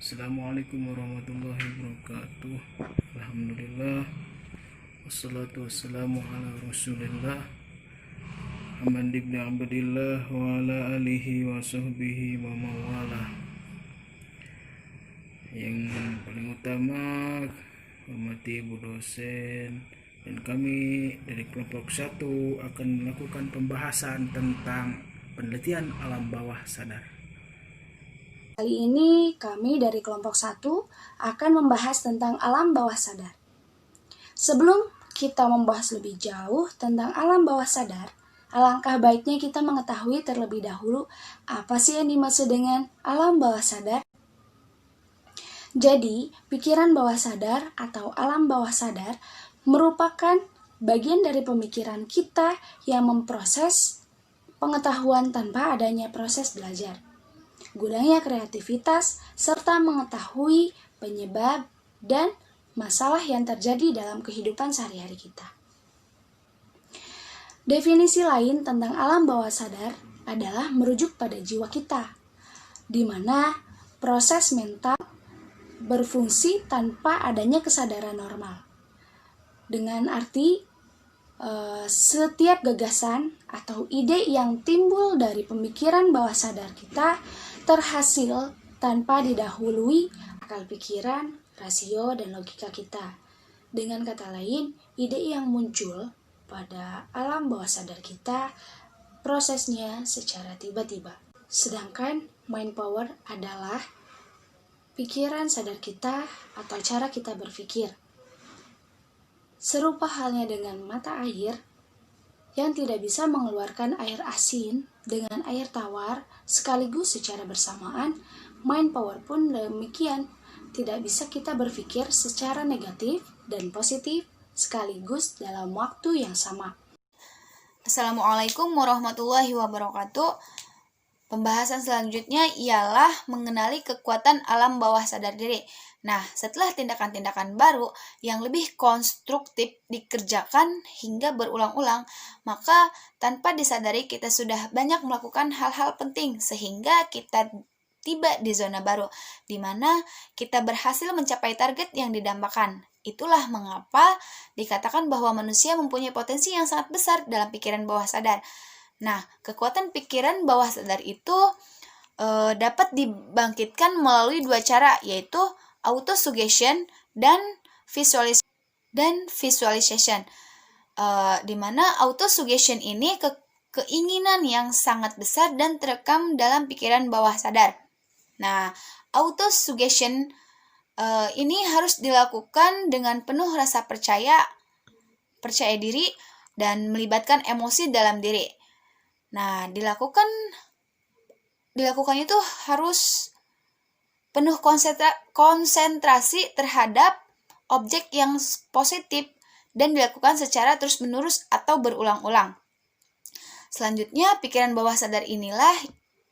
Assalamualaikum warahmatullahi wabarakatuh. Alhamdulillah. Wassalatu wassalamu ala rasulillah Muhammad ibn Abdillah wa ala alihi wa sahbihi wa mawala. Yang paling utama, hormati ibu dosen dan kami dari kelompok 1 akan melakukan pembahasan tentang penelitian alam bawah sadar. Kali ini kami dari kelompok 1 akan membahas tentang alam bawah sadar. Sebelum kita membahas lebih jauh tentang alam bawah sadar, alangkah baiknya kita mengetahui terlebih dahulu apa sih yang dimaksud dengan alam bawah sadar. Jadi, pikiran bawah sadar atau alam bawah sadar merupakan bagian dari pemikiran kita yang memproses pengetahuan tanpa adanya proses belajar. Gunanya kreativitas, serta mengetahui penyebab dan masalah yang terjadi dalam kehidupan sehari-hari kita. Definisi lain tentang alam bawah sadar adalah merujuk pada jiwa kita, di mana proses mental berfungsi tanpa adanya kesadaran normal. Dengan arti, setiap gagasan atau ide yang timbul dari pemikiran bawah sadar kita terhasil tanpa didahului akal pikiran, rasio, dan logika kita. Dengan kata lain, ide yang muncul pada alam bawah sadar kita prosesnya secara tiba-tiba. Sedangkan mind power adalah pikiran sadar kita atau cara kita berpikir. Serupa halnya dengan mata air yang tidak bisa mengeluarkan air asin dengan air tawar sekaligus secara bersamaan, mind power pun demikian. Tidak bisa kita berpikir secara negatif dan positif sekaligus dalam waktu yang sama. Assalamualaikum warahmatullahi wabarakatuh. Pembahasan selanjutnya ialah mengenali kekuatan alam bawah sadar diri. Nah, setelah tindakan-tindakan baru yang lebih konstruktif dikerjakan hingga berulang-ulang, maka tanpa disadari kita sudah banyak melakukan hal-hal penting sehingga kita tiba di zona baru, di mana kita berhasil mencapai target yang didambakan. Itulah mengapa dikatakan bahwa manusia mempunyai potensi yang sangat besar dalam pikiran bawah sadar. Nah, kekuatan pikiran bawah sadar itu dapat dibangkitkan melalui dua cara, yaitu autosuggestion dan visualization. Di mana autosuggestion ini keinginan yang sangat besar dan terekam dalam pikiran bawah sadar. Nah, autosuggestion ini harus dilakukan dengan penuh rasa percaya diri, dan melibatkan emosi dalam diri. Nah, dilakukannya itu harus penuh konsentrasi terhadap objek yang positif dan dilakukan secara terus-menerus atau berulang-ulang. Selanjutnya, pikiran bawah sadar inilah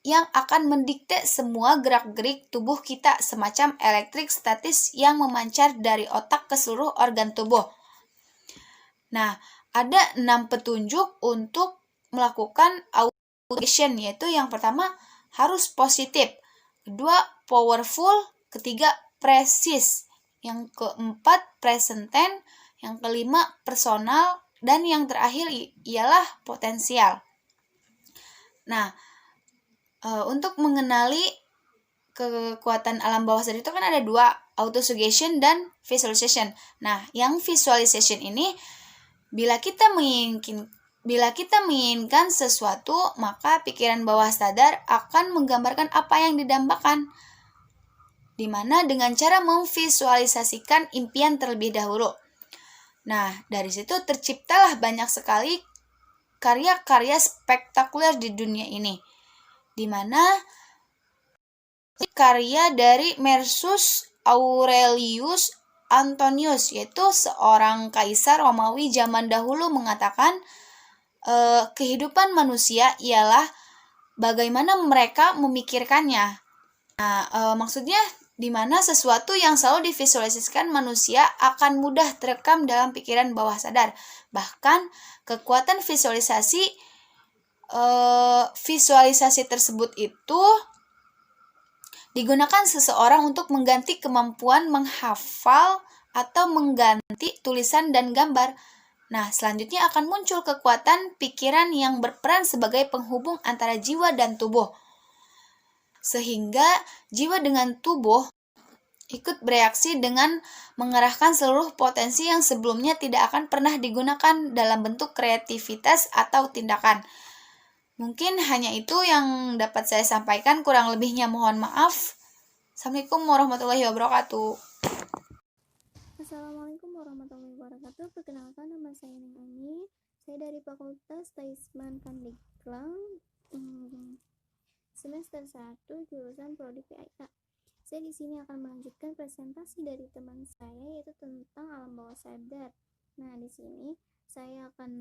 yang akan mendikte semua gerak-gerik tubuh kita, semacam elektrik statis yang memancar dari otak ke seluruh organ tubuh. Nah, ada 6 petunjuk untuk melakukan autosuggestion, yaitu yang pertama harus positif, kedua powerful, ketiga precis, yang keempat present tense, yang kelima personal, dan yang terakhir ialah potensial. Nah, untuk mengenali kekuatan alam bawah sadar itu kan ada 2, autosuggestion dan visualization. Nah, yang visualization ini bila kita menginginkan sesuatu, maka pikiran bawah sadar akan menggambarkan apa yang didambakan, di mana dengan cara memvisualisasikan impian terlebih dahulu. Nah, dari situ terciptalah banyak sekali karya-karya spektakuler di dunia ini, di mana karya dari Marcus Aurelius Antonius, yaitu seorang kaisar Romawi zaman dahulu, mengatakan kehidupan manusia ialah bagaimana mereka memikirkannya. Nah, maksudnya di mana sesuatu yang selalu divisualisasikan manusia akan mudah terekam dalam pikiran bawah sadar. Bahkan kekuatan visualisasi tersebut itu digunakan seseorang untuk mengganti kemampuan menghafal atau mengganti tulisan dan gambar. Nah, selanjutnya akan muncul kekuatan pikiran yang berperan sebagai penghubung antara jiwa dan tubuh. Sehingga jiwa dengan tubuh ikut bereaksi dengan mengerahkan seluruh potensi yang sebelumnya tidak akan pernah digunakan dalam bentuk kreativitas atau tindakan. Mungkin hanya itu yang dapat saya sampaikan, kurang lebihnya mohon maaf. Assalamualaikum warahmatullahi wabarakatuh. Assalamualaikum warahmatullahi wabarakatuh. Perkenalkan, nama saya Neng Ani. Saya dari Fakultas Taisman Pandeglang, semester 1, jurusan Prodi PIK. Saya di sini akan melanjutkan presentasi dari teman saya, yaitu tentang alam bawah sadar. Nah, di sini saya akan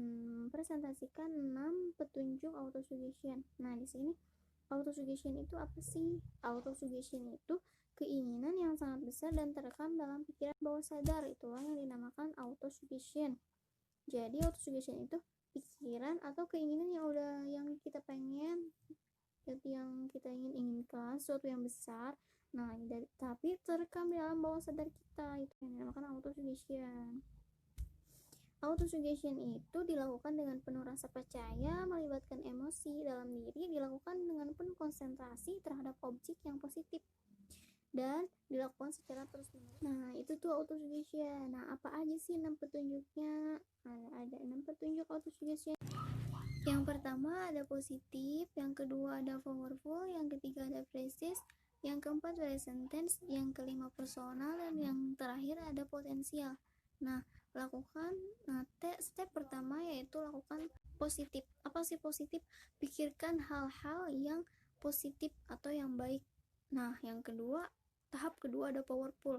presentasikan 6 petunjuk autosuggestion. Nah, di sini autosuggestion itu apa sih? Autosuggestion itu keinginan yang sangat besar dan terekam dalam pikiran bawah sadar, itulah yang dinamakan autosuggestion. Jadi autosuggestion itu pikiran atau keinginan yang kita pengen, yang kita inginkan sesuatu yang besar. Nah, tapi terekam di dalam bawah sadar kita, itu yang dinamakan autosuggestion. Autosuggestion itu dilakukan dengan penuh rasa percaya, melibatkan emosi dalam diri, dilakukan dengan penuh konsentrasi terhadap objek yang positif, dan dilakukan secara terus-menerus. Nah, itu tuh autosuggestion. Nah, apa aja sih 6 petunjuknya? Ada 6 petunjuk autosuggestion. Yang pertama ada positif, yang kedua ada powerful, yang ketiga ada precise, yang keempat present tense, yang kelima personal, dan yang terakhir ada potensial. Nah, step pertama yaitu lakukan positif. Apa sih positif? Pikirkan hal-hal yang positif atau yang baik. Nah, tahap kedua ada powerful.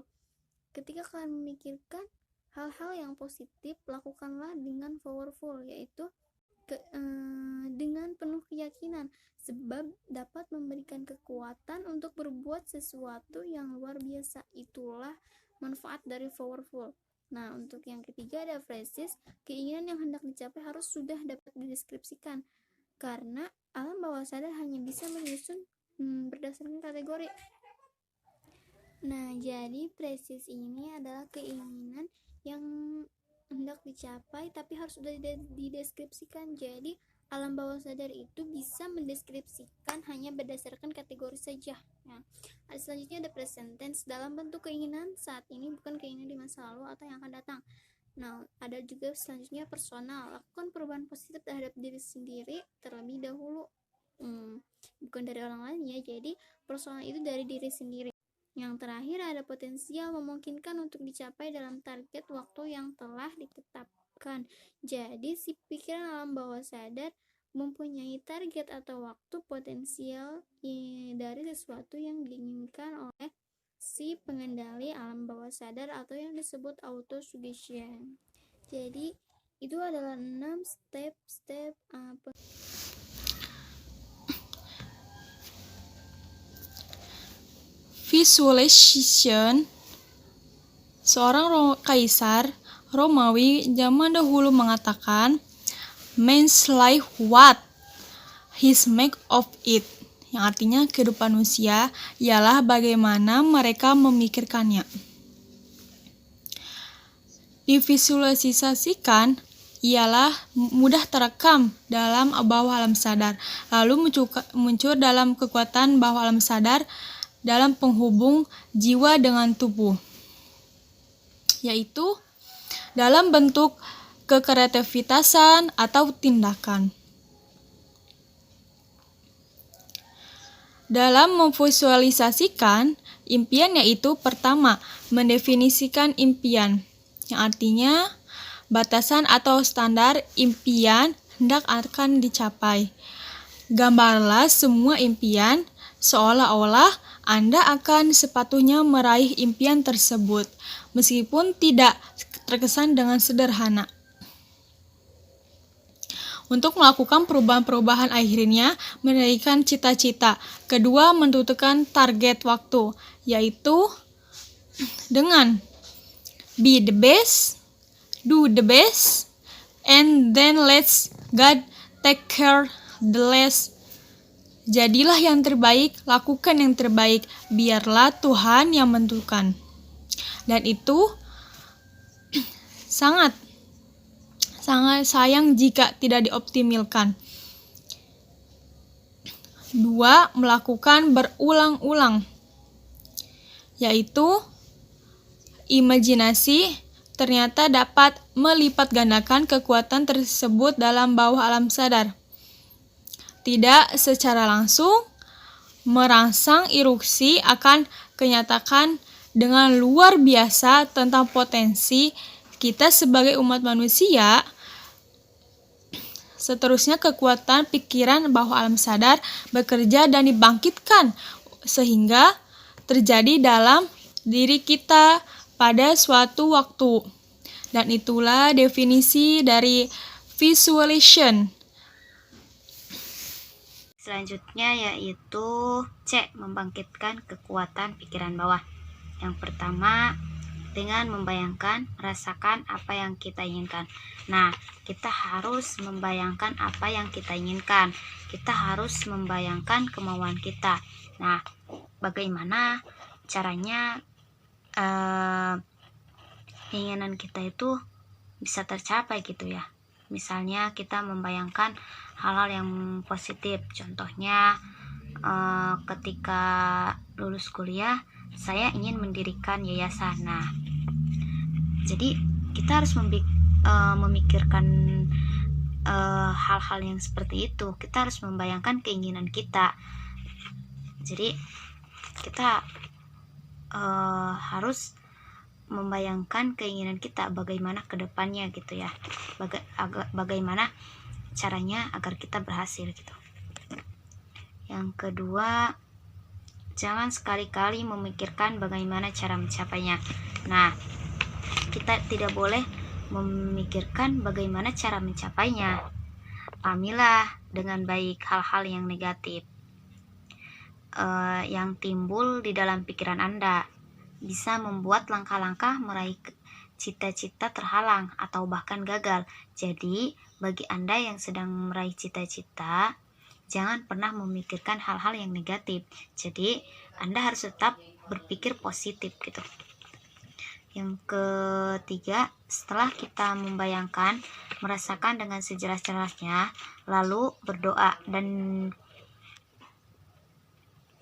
Ketika kalian memikirkan hal-hal yang positif, lakukanlah dengan powerful, yaitu dengan penuh keyakinan, sebab dapat memberikan kekuatan untuk berbuat sesuatu yang luar biasa. Itulah manfaat dari powerful. Nah, untuk yang ketiga ada precise. Keinginan yang hendak dicapai harus sudah dapat dideskripsikan, karena alam bawah sadar hanya bisa menyusun berdasarkan kategori. Nah, jadi precise ini adalah keinginan yang hendak dicapai tapi harus sudah dideskripsikan. Jadi alam bawah sadar itu bisa mendeskripsikan hanya berdasarkan kategori saja. Nah, selanjutnya ada present tense, dalam bentuk keinginan saat ini, bukan keinginan di masa lalu atau yang akan datang. Nah, ada juga selanjutnya personal, lakukan perubahan positif terhadap diri sendiri terlebih dahulu, bukan dari orang lain ya. Jadi personal itu dari diri sendiri. Yang terakhir ada potensial, memungkinkan untuk dicapai dalam target waktu yang telah ditetapkan. Jadi si pikiran alam bawah sadar mempunyai target atau waktu potensial dari sesuatu yang diinginkan oleh si pengendali alam bawah sadar atau yang disebut autosuggestion. Jadi itu adalah 6 step Visualization. Seorang kaisar Romawi zaman dahulu mengatakan, "Man's life what his make of it," yang artinya kehidupan manusia ialah bagaimana mereka memikirkannya. Divisualisasikan ialah mudah terekam dalam bawah alam sadar, lalu muncul dalam kekuatan bawah alam sadar dalam penghubung jiwa dengan tubuh, yaitu dalam bentuk kekreativitasan atau tindakan. Dalam memvisualisasikan impian, yaitu pertama, mendefinisikan impian, yang artinya batasan atau standar impian hendak akan dicapai. Gambarlah semua impian seolah-olah Anda akan sepatutnya meraih impian tersebut, meskipun tidak terkesan dengan sederhana. Untuk melakukan perubahan-perubahan akhirnya mendirikan cita-cita. Kedua, menentukan target waktu, yaitu dengan be the best, do the best, and then let's God take care the rest. Jadilah yang terbaik, lakukan yang terbaik, biarlah Tuhan yang menentukan. Dan itu sangat sayang jika tidak dioptimalkan. 2. Melakukan berulang-ulang, yaitu imajinasi ternyata dapat melipat gandakan kekuatan tersebut dalam bawah alam sadar. Tidak secara langsung merangsang erupsi akan kenyatakan dengan luar biasa tentang potensi kita sebagai umat manusia. Seterusnya kekuatan pikiran bawah alam sadar bekerja dan dibangkitkan sehingga terjadi dalam diri kita pada suatu waktu. Dan itulah definisi dari visualization. Selanjutnya yaitu C. Membangkitkan kekuatan pikiran bawah. Yang pertama, dengan membayangkan, merasakan apa yang kita inginkan. Nah, kita harus membayangkan apa yang kita inginkan. Kita harus membayangkan kemauan kita. Nah, bagaimana caranya keinginan kita itu bisa tercapai gitu ya. Misalnya kita membayangkan hal-hal yang positif. Contohnya ketika lulus kuliah, saya ingin mendirikan yayasan. Nah, jadi kita harus memikirkan hal-hal yang seperti itu. Kita harus membayangkan keinginan kita. Jadi kita harus membayangkan keinginan kita bagaimana ke depannya gitu ya. Bagaimana caranya agar kita berhasil gitu. Yang kedua, jangan sekali-kali memikirkan bagaimana cara mencapainya. Nah, kita tidak boleh memikirkan bagaimana cara mencapainya. Pahamilah dengan baik hal-hal yang negatif yang timbul di dalam pikiran Anda, bisa membuat langkah-langkah meraih cita-cita terhalang atau bahkan gagal. Jadi, bagi Anda yang sedang meraih cita-cita, jangan pernah memikirkan hal-hal yang negatif. Jadi, Anda harus tetap berpikir positif gitu. Yang ketiga, setelah kita membayangkan, merasakan dengan sejelas-jelasnya, lalu berdoa dan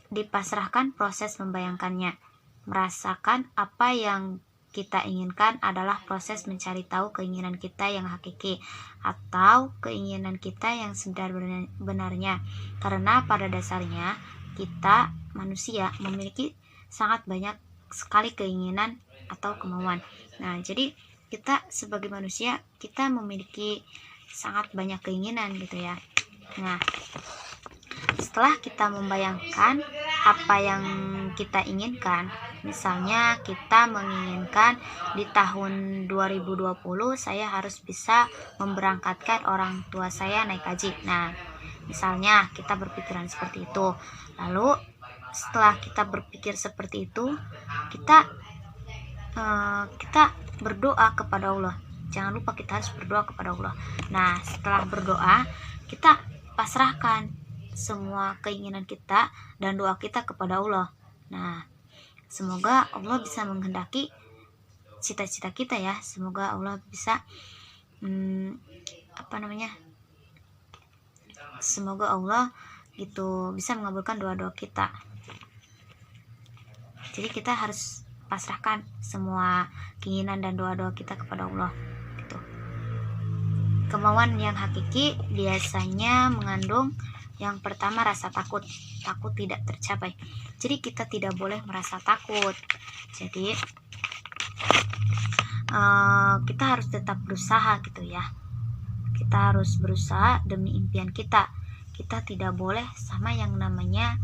dipasrahkan proses membayangkannya. Merasakan apa yang kita inginkan adalah proses mencari tahu keinginan kita yang hakiki atau keinginan kita yang sebenarnya. Karena pada dasarnya kita manusia memiliki sangat banyak sekali keinginan atau kemauan. Nah, jadi kita sebagai manusia kita memiliki sangat banyak keinginan gitu ya. Nah, setelah kita membayangkan apa yang kita inginkan, misalnya kita menginginkan di tahun 2020 saya harus bisa memberangkatkan orang tua saya naik haji. Nah, misalnya kita berpikiran seperti itu. Lalu setelah kita berpikir seperti itu, kita berdoa kepada Allah. Jangan lupa kita harus berdoa kepada Allah. Nah, setelah berdoa, kita pasrahkan semua keinginan kita dan doa kita kepada Allah. Nah, semoga Allah bisa menghendaki cita-cita kita ya. Semoga Allah bisa semoga Allah gitu bisa mengabulkan doa-doa kita. Jadi kita harus pasrahkan semua keinginan dan doa-doa kita kepada Allah gitu. Kemauan yang hakiki biasanya mengandung yang pertama rasa takut tidak tercapai. Jadi kita tidak boleh merasa takut. Jadi kita harus tetap berusaha gitu ya. Kita harus berusaha demi impian kita. Kita tidak boleh sama yang namanya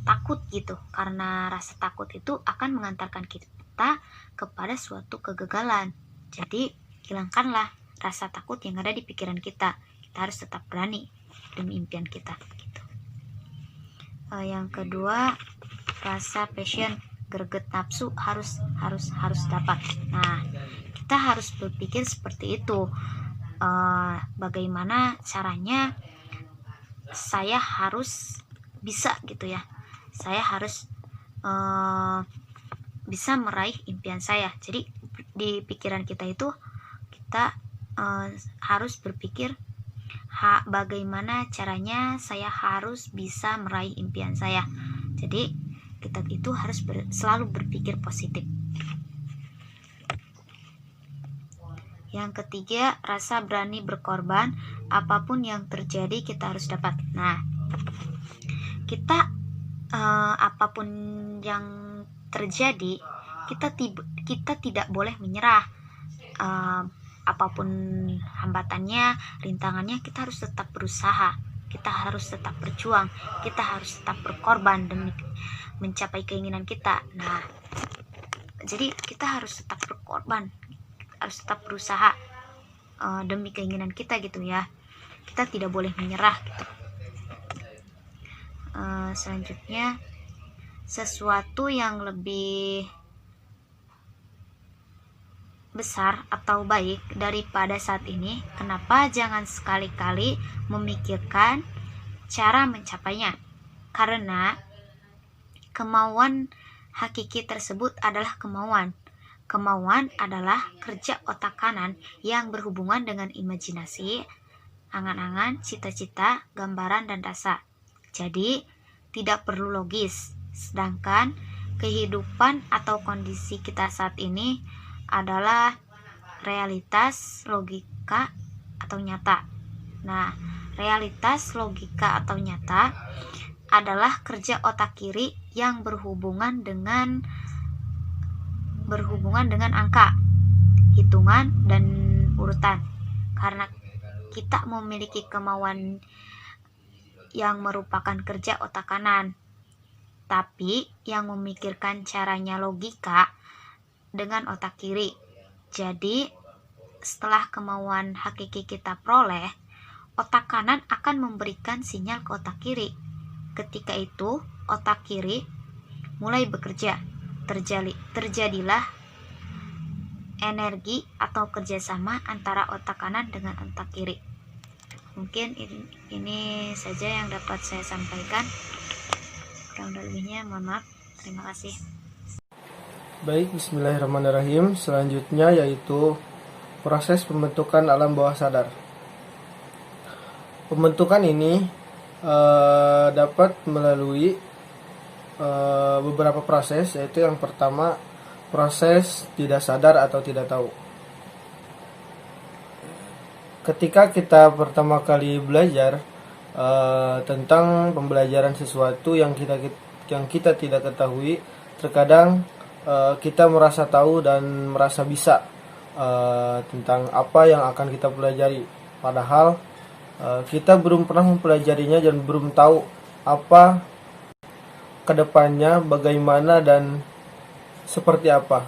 takut gitu, karena rasa takut itu akan mengantarkan kita kepada suatu kegagalan. Jadi hilangkanlah rasa takut yang ada di pikiran kita. Kita harus tetap berani demi impian kita gitu. Yang kedua, rasa passion, greget nafsu harus dapat. Nah, kita harus berpikir seperti itu. Bagaimana caranya saya harus bisa gitu ya. Saya harus bisa meraih impian saya. Jadi di pikiran kita itu kita harus berpikir bagaimana caranya saya harus bisa meraih impian saya. Jadi kita itu harus selalu berpikir positif. Yang ketiga, rasa berani berkorban. Apapun yang terjadi kita harus dapat. Nah, kita apapun yang terjadi, kita tidak boleh menyerah. Apapun hambatannya, rintangannya, kita harus tetap berusaha. Kita harus tetap berjuang. Kita harus tetap berkorban demi mencapai keinginan kita. Nah, jadi kita harus tetap berkorban, harus tetap berusaha demi keinginan kita gitu ya. Kita tidak boleh menyerah gitu. Selanjutnya, sesuatu yang lebih besar atau baik daripada saat ini, kenapa jangan sekali-kali memikirkan cara mencapainya? Karena kemauan hakiki tersebut adalah kemauan. Kemauan adalah kerja otak kanan yang berhubungan dengan imajinasi, angan-angan, cita-cita, gambaran, dan rasa. Jadi, tidak perlu logis. Sedangkan kehidupan atau kondisi kita saat ini adalah realitas, logika, atau nyata. Nah, realitas, logika, atau nyata adalah kerja otak kiri yang berhubungan dengan angka, hitungan, dan urutan. Karena kita memiliki kemauan yang merupakan kerja otak kanan, tapi yang memikirkan caranya logika dengan otak kiri. Jadi, setelah kemauan hakiki kita peroleh, otak kanan akan memberikan sinyal ke otak kiri. Ketika itu, otak kiri mulai bekerja. Terjadilah energi atau kerjasama antara otak kanan dengan otak kiri. Mungkin ini saja yang dapat saya sampaikan. Kurang lebihnya mohon maaf. Terima kasih. Baik, bismillahirrahmanirrahim. Selanjutnya yaitu proses pembentukan alam bawah sadar. Pembentukan ini dapat melalui beberapa proses, yaitu yang pertama proses tidak sadar atau tidak tahu. Ketika kita pertama kali belajar tentang pembelajaran sesuatu yang kita tidak ketahui, terkadang kita merasa tahu dan merasa bisa tentang apa yang akan kita pelajari, padahal kita belum pernah mempelajarinya dan belum tahu apa kedepannya, bagaimana dan seperti apa.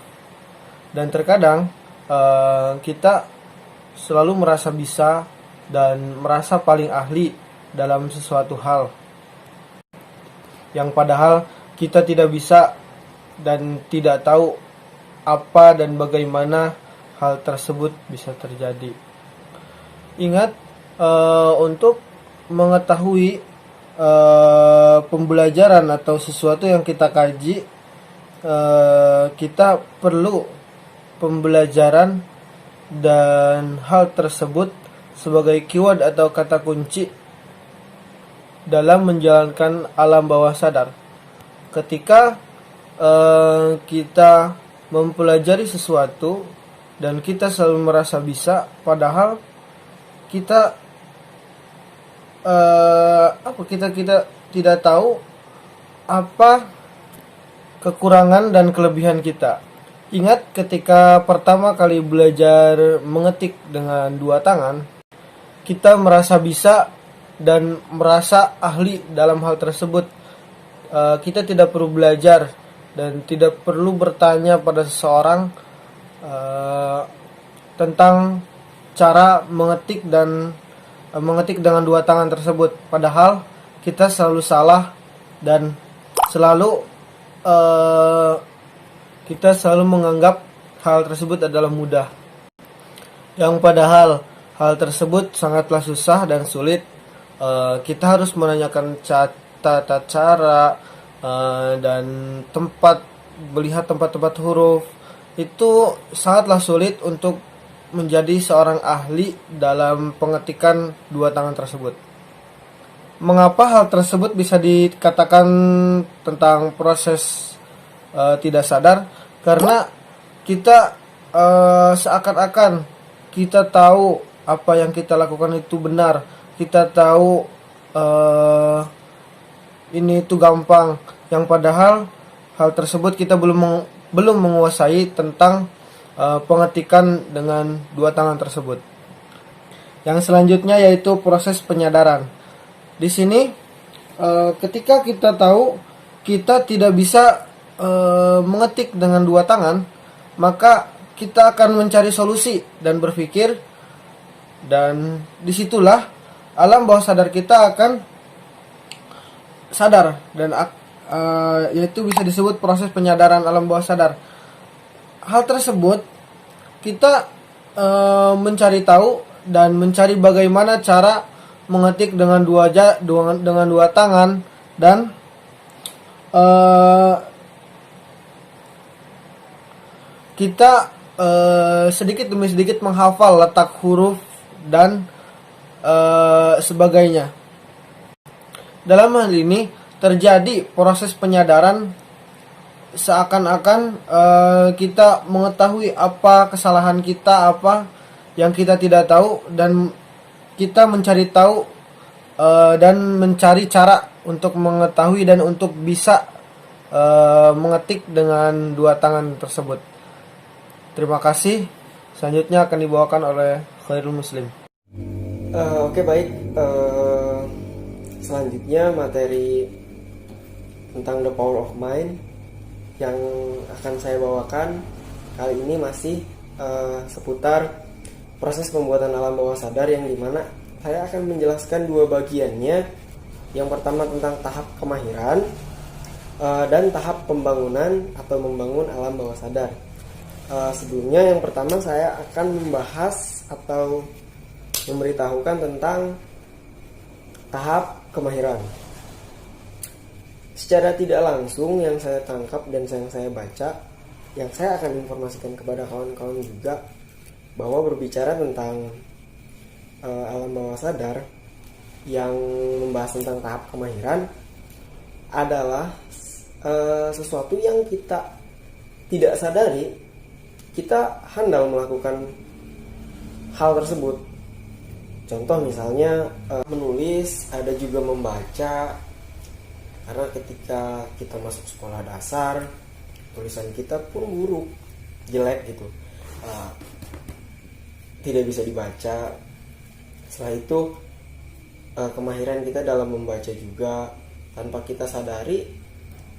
Dan terkadang kita selalu merasa bisa dan merasa paling ahli dalam sesuatu hal yang padahal kita tidak bisa dan tidak tahu apa dan bagaimana hal tersebut bisa terjadi. Ingat, untuk mengetahui pembelajaran atau sesuatu yang kita kaji, kita perlu pembelajaran dan hal tersebut sebagai keyword atau kata kunci dalam menjalankan alam bawah sadar. Ketika kita mempelajari sesuatu dan kita selalu merasa bisa, padahal kita kita tidak tahu apa kekurangan dan kelebihan kita. Ingat, ketika pertama kali belajar mengetik dengan dua tangan, kita merasa bisa dan merasa ahli dalam hal tersebut. Kita tidak perlu belajar dan tidak perlu bertanya pada seseorang tentang cara mengetik dengan dua tangan tersebut. Padahal kita selalu salah dan selalu kita selalu menganggap hal tersebut adalah mudah, yang padahal hal tersebut sangatlah susah dan sulit. Kita harus menanyakan tata cara, dan melihat tempat-tempat huruf, itu sangatlah sulit untuk menjadi seorang ahli dalam pengetikan dua tangan tersebut. Mengapa hal tersebut bisa dikatakan tentang proses tidak sadar? Karena kita seakan-akan kita tahu apa yang kita lakukan itu benar, kita tahu ini itu gampang, yang padahal hal tersebut kita belum menguasai tentang pengetikan dengan dua tangan tersebut. Yang selanjutnya yaitu proses penyadaran. Di sini ketika kita tahu kita tidak bisa mengetik dengan dua tangan, maka kita akan mencari solusi dan berpikir, dan disitulah alam bawah sadar kita akan sadar, dan yaitu bisa disebut proses penyadaran alam bawah sadar. Hal tersebut kita mencari tahu dan mencari bagaimana cara mengetik dengan dua tangan, dan kita sedikit demi sedikit menghafal letak huruf dan sebagainya. Dalam hal ini terjadi proses penyadaran, seakan-akan kita mengetahui apa kesalahan kita, apa yang kita tidak tahu, dan kita mencari tahu dan mencari cara untuk mengetahui dan untuk bisa mengetik dengan dua tangan tersebut. Terima kasih. Selanjutnya akan dibawakan oleh Khairul Muslim. Oke, baik. Selanjutnya materi tentang the power of mind yang akan saya bawakan kali ini masih seputar proses pembuatan alam bawah sadar, yang dimana saya akan menjelaskan dua bagiannya. Yang pertama tentang tahap kemahiran dan tahap pembangunan atau membangun alam bawah sadar. Sebelumnya yang pertama saya akan membahas atau memberitahukan tentang tahap kemahiran. Secara tidak langsung yang saya tangkap dan yang saya baca, yang saya akan informasikan kepada kawan-kawan juga, bahwa berbicara tentang alam bawah sadar yang membahas tentang tahap kemahiran adalah sesuatu yang kita tidak sadari, kita handal melakukan hal tersebut. Contoh misalnya menulis, ada juga membaca. Karena ketika kita masuk sekolah dasar, tulisan kita pun buruk, jelek gitu, tidak bisa dibaca. Setelah itu kemahiran kita dalam membaca juga, tanpa kita sadari,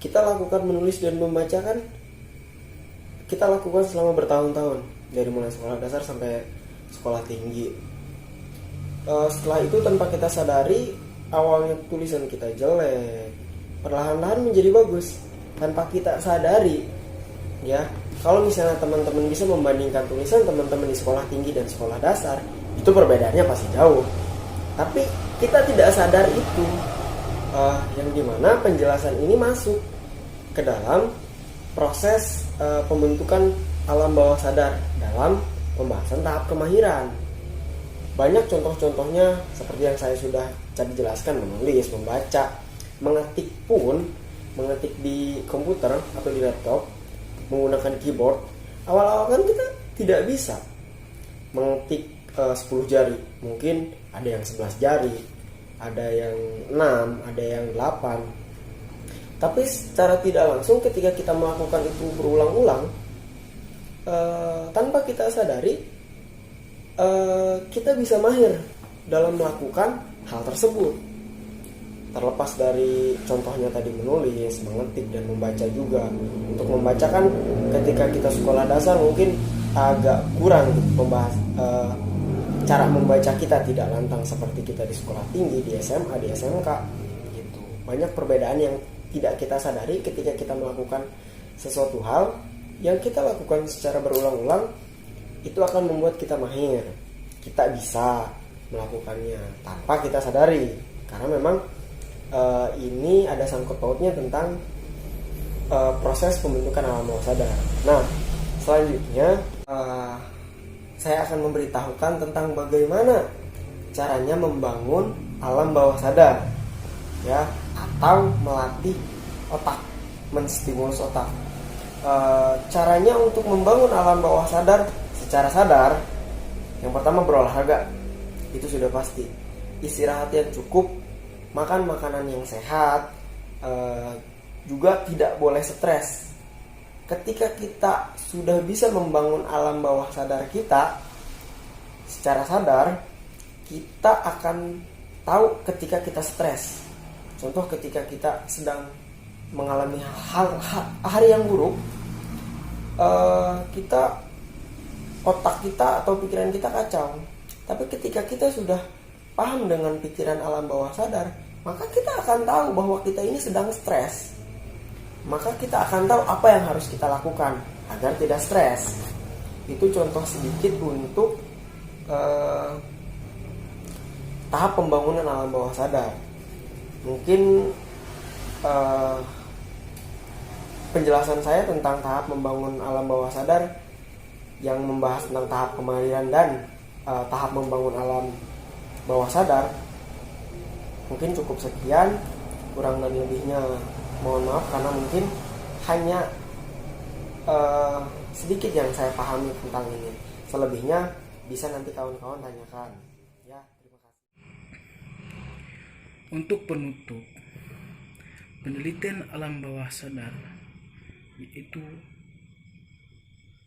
kita lakukan menulis dan membaca kan kita lakukan selama bertahun-tahun, dari mulai sekolah dasar sampai sekolah tinggi. Setelah itu tanpa kita sadari, awalnya tulisan kita jelek, perlahan-lahan menjadi bagus tanpa kita sadari. Ya, kalau misalnya teman-teman bisa membandingkan tulisan teman-teman di sekolah tinggi dan sekolah dasar, itu perbedaannya pasti jauh. Tapi kita tidak sadar itu, yang dimana penjelasan ini masuk ke dalam proses pembentukan alam bawah sadar dalam pembahasan tahap kemahiran. Banyak contoh-contohnya seperti yang saya sudah tadi jelaskan, menulis, membaca, mengetik pun, mengetik di komputer atau di laptop menggunakan keyboard. Awal-awal kan kita tidak bisa mengetik 10 jari, mungkin ada yang 11 jari, ada yang 6, ada yang 8. Tapi secara tidak langsung ketika kita melakukan itu berulang-ulang, tanpa kita sadari, kita bisa mahir dalam melakukan hal tersebut. Terlepas dari contohnya tadi menulis, mengetik, dan membaca juga. Untuk membaca kan ketika kita sekolah dasar mungkin agak kurang membahas cara membaca kita tidak lantang seperti kita di sekolah tinggi, di SMA, di SMK gitu. Banyak perbedaan yang tidak kita sadari ketika kita melakukan sesuatu hal yang kita lakukan secara berulang-ulang, itu akan membuat kita mahir. Kita bisa melakukannya tanpa kita sadari, karena memang ini ada sangkut pautnya tentang proses pembentukan alam bawah sadar. Nah, selanjutnya saya akan memberitahukan tentang bagaimana caranya membangun alam bawah sadar, ya, atau melatih otak, menstimulus otak. Caranya untuk membangun alam bawah sadar secara sadar, yang pertama berolahraga, itu sudah pasti. Istirahat yang cukup, makan makanan yang sehat, juga tidak boleh stres. Ketika kita sudah bisa membangun alam bawah sadar kita secara sadar, kita akan tahu ketika kita stres. Contoh ketika kita sedang mengalami hari yang buruk, otak kita atau pikiran kita kacau. Tapi ketika kita sudah paham dengan pikiran alam bawah sadar, maka kita akan tahu bahwa kita ini sedang stres. Maka kita akan tahu apa yang harus kita lakukan agar tidak stres. Itu contoh sedikit untuk tahap pembangunan alam bawah sadar. Mungkin penjelasan saya tentang tahap membangun alam bawah sadar yang membahas tentang tahap kemandirian dan tahap membangun alam bawah sadar mungkin cukup sekian. Kurang dan lebihnya mohon maaf, karena mungkin hanya sedikit yang saya pahami tentang ini. Selebihnya bisa nanti kawan-kawan tanyakan. Ya, terima kasih. Untuk penutup, penelitian alam bawah sadar yaitu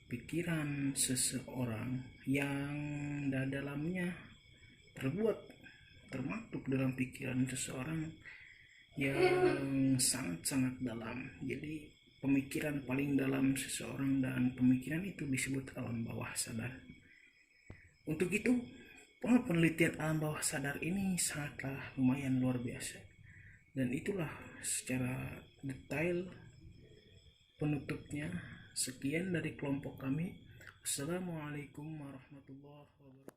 pikiran seseorang yang dalamnya termaktub dalam pikiran seseorang yang sangat-sangat dalam. Jadi pemikiran paling dalam seseorang, dan pemikiran itu disebut alam bawah sadar. Untuk itu, penelitian alam bawah sadar ini sangatlah lumayan luar biasa. Dan itulah secara detail penutupnya. Sekian dari kelompok kami. Assalamualaikum warahmatullahi wabarakatuh.